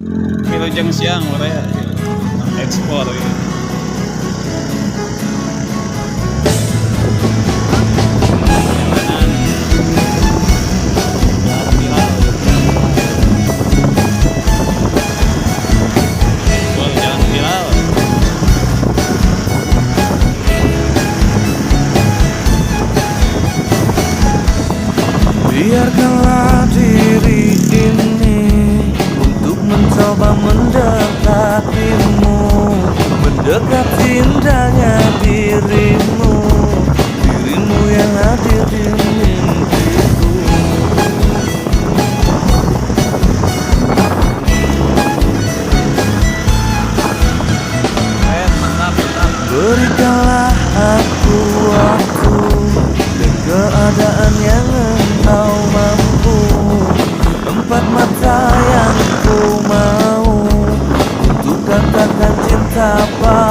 Wilujeng siang Korea ekspor gitu. Biarkanlah diri ini untuk mencoba mendekatimu, mendekati indahnya dirimu, dirimu yang hadir di mimpiku. Berikanlah aku waktu dan keadaan yang engkau mampu, empat mata yang ku mau untuk katakan cinta padamu.